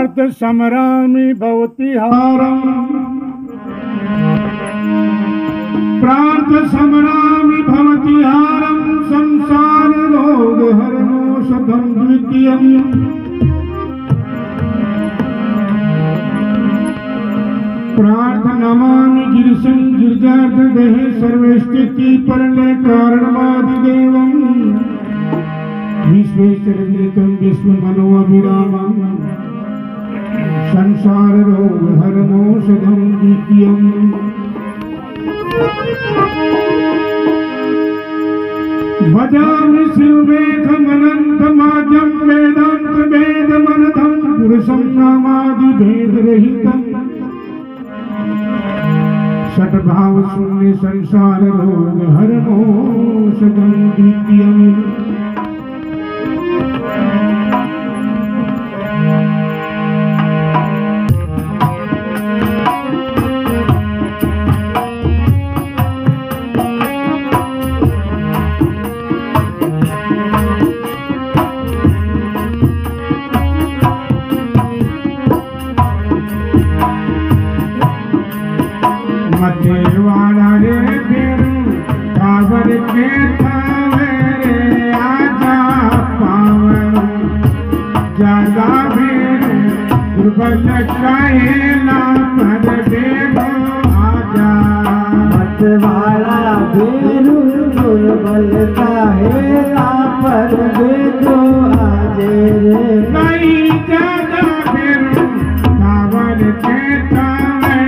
पार्थ समरामि भवति हारम् पार्थ समरामि भवति हारम् संसार रोग हरणौषधं द्वितीयम् पार्थ नमामि गिरिशं गिरिजार्धदेहे सर्वस्थिति परले कारणमादिदेवम् विश्वेश्वरनितं विश्वमनोऽभिरामम् संसार रोग हरणौषधं द्वितीयम् भजामि शिवमेकमनन्तमाद्यं वेदान्तवेदमनघं पुरुषं नामादिभेदरहितम् षट्भाव शून्य संसार रोग हरणौषधं द्वितीयम् मतेवाड़ा रे बेरू कावर के थावे रे आजा पावन जागा बेरू दुर्बल काहेला पर बेरू आजा मतवाला बेरू दुर्बल काहेला पर बेरू आजे रे नहीं जागा बेरू कावर के थावे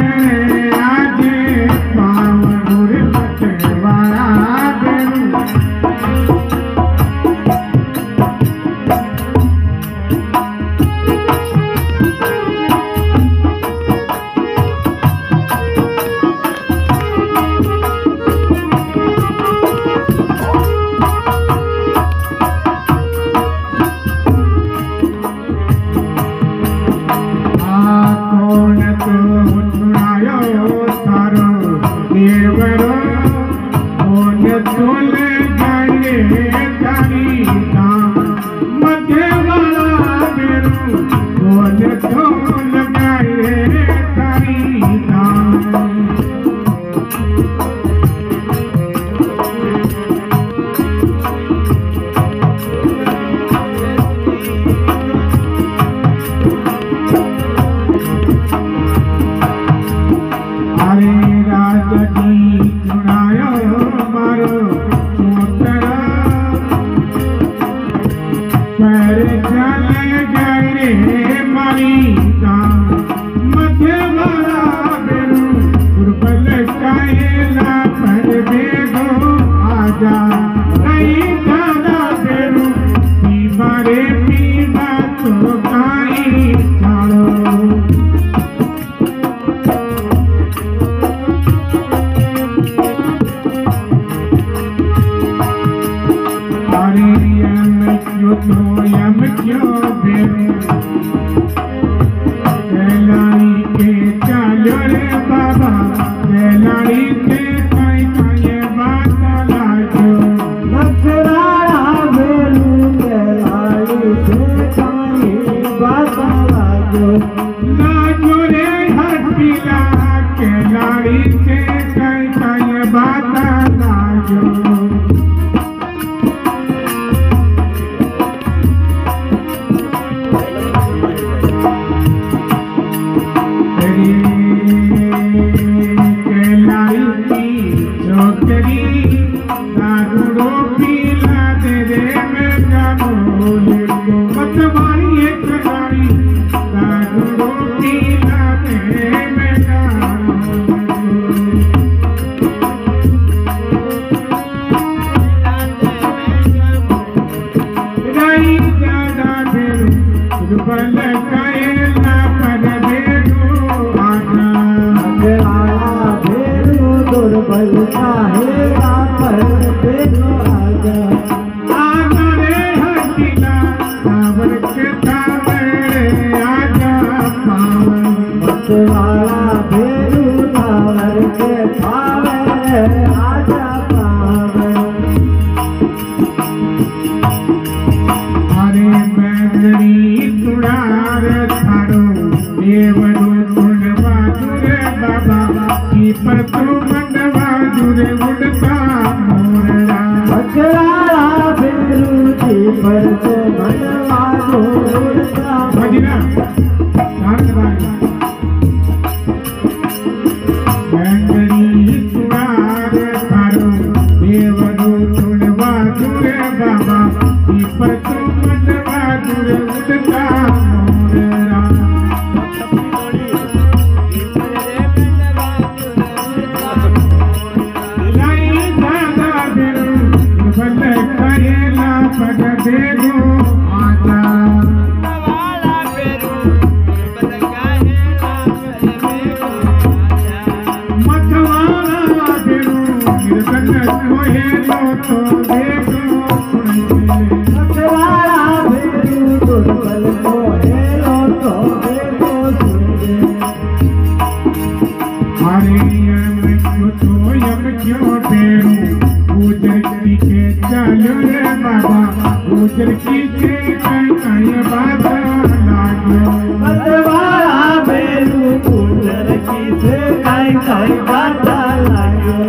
पर तो मंडवा जुरे उड़ता मोरड़ा मकराला बेरू जी पर तो मंडवा उड़ता भजना शांत भाई बैंगनी सुनार करो देवरो तुड़वा जुरे बाबा पर तो मंडवा जुरे उड़ता मोरड़ा पग देखो आजा वाला पेरू बल काहेला मतवाला पेरू गिरबन कोहे लो तो देखो मकराला बेरू दुर्बल कोहे लो तो देखो हरे यम क्यों पेरू उजर के चलो रे बाबा उजर की कहीं बात लागो मतवाला बेरू उजर की से कहीं बात लागो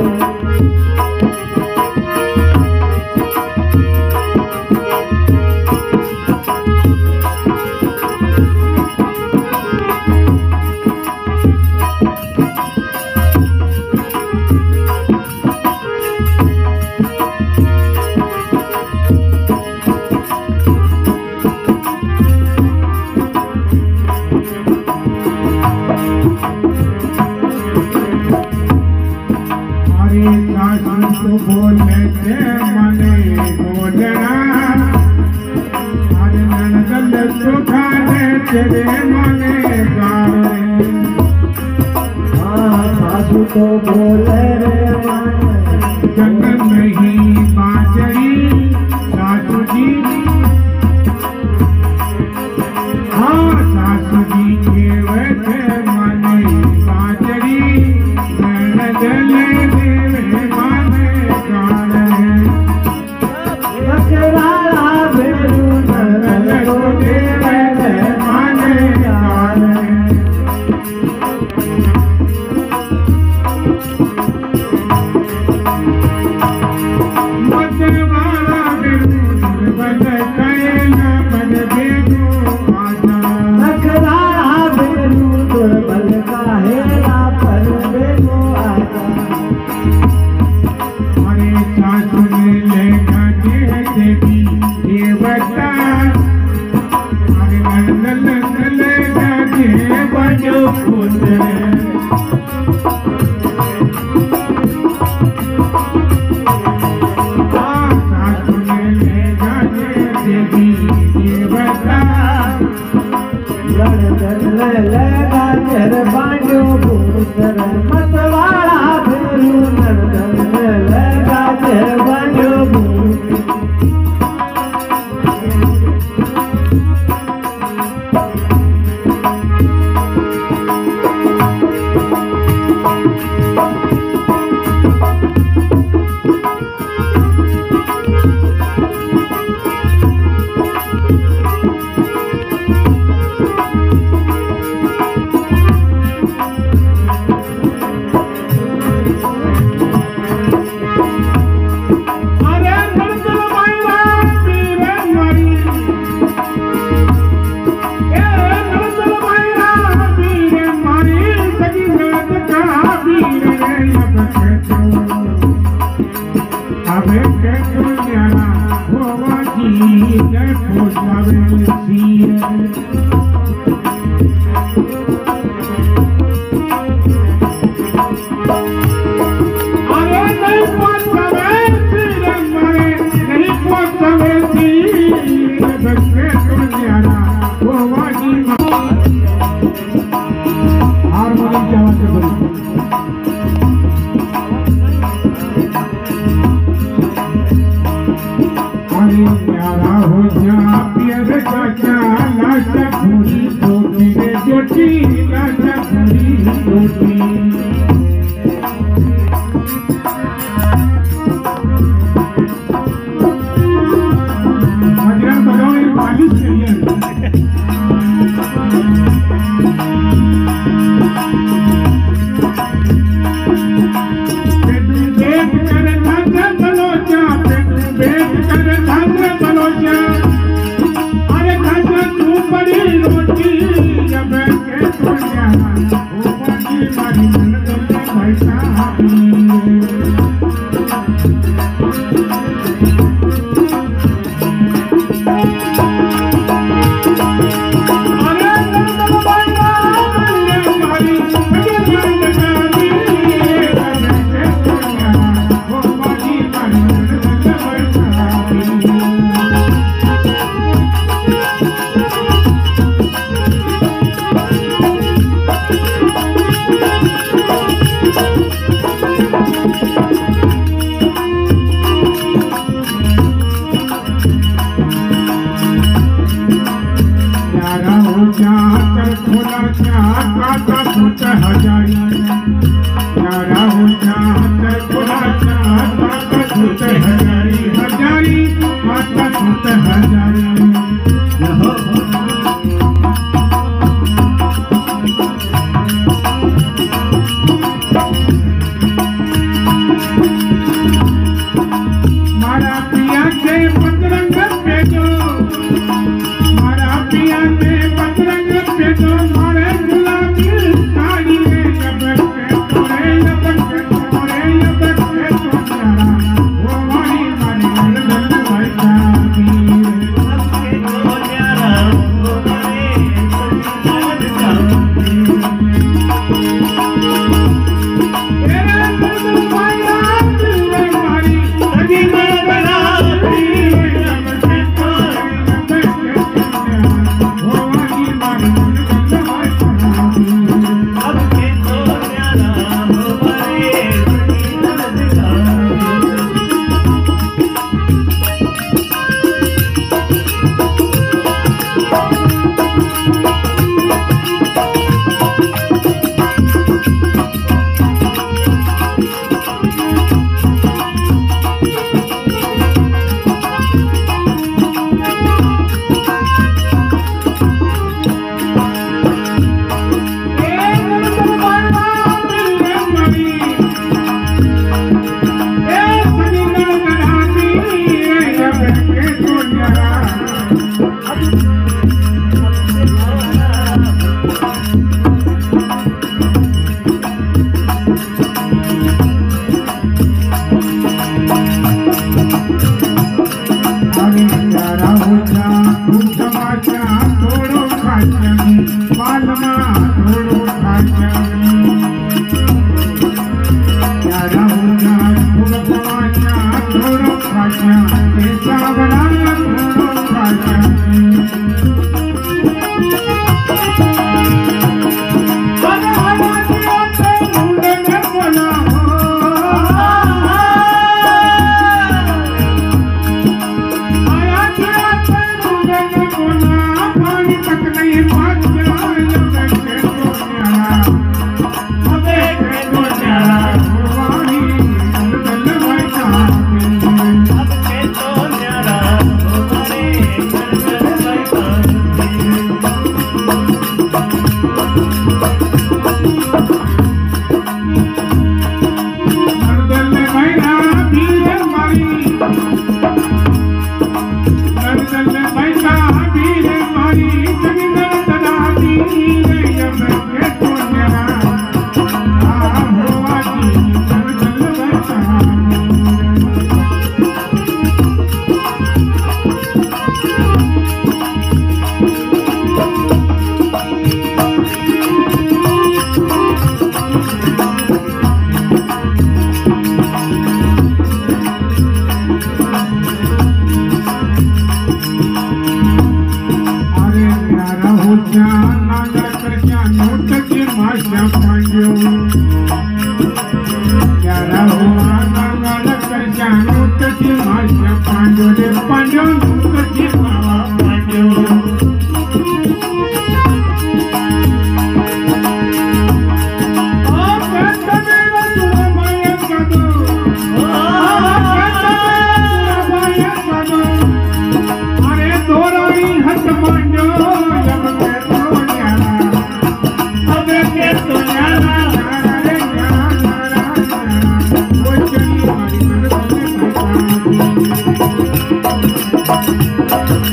तो बोले थे मने बोलना अरे नंदल सुखाने तेरे मने गावे सासू तो बोले रे जंगल में ही बाजरी सासू जी हाँ सासू जी के वैसे मने बाजरी नंदल मकराला बेरू नरल को देवे माने जाने मतवाला बेरू बल कैला बल बेगो आजा मकराला बेरू दुर्बल काहेला पर बेगो आजा हरे सासु ने लेखा देवी देवता हरे नंदन लेखा देव जो पुत्र सासु ने लेखा देवी देवता लड़न लगा चर बांधो पुत्र मतवाला बेरू लड़न लगा चर बांधो प्यारा हो जा पियर चाचा लाशा पूरी टोटी रे जोटी लाशा पूरी टोटी मजरा बजाओ ये मालिश चाहिए हजारी प्यारा हो जाता कुलाचा माता सुत हजारी हजारी माता सुत हजारी मारा पिया के पतरंग पे दो मारा पिया के पतरंग पे दो मारे गुलाबी साड़ी में जब के तोरे जब के तोरे जब के तोरा वो मारी मारी गल भाई साथी सबके तो न्यारा हो मारे संसार जाती तेरे दिल भाई रात में मारी सजी में बनाती जब से तोरे सबके तो न्यारा हो मारे संसार जाती सबके तो न्यारा हो मारे संसार जाती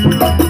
Thank you.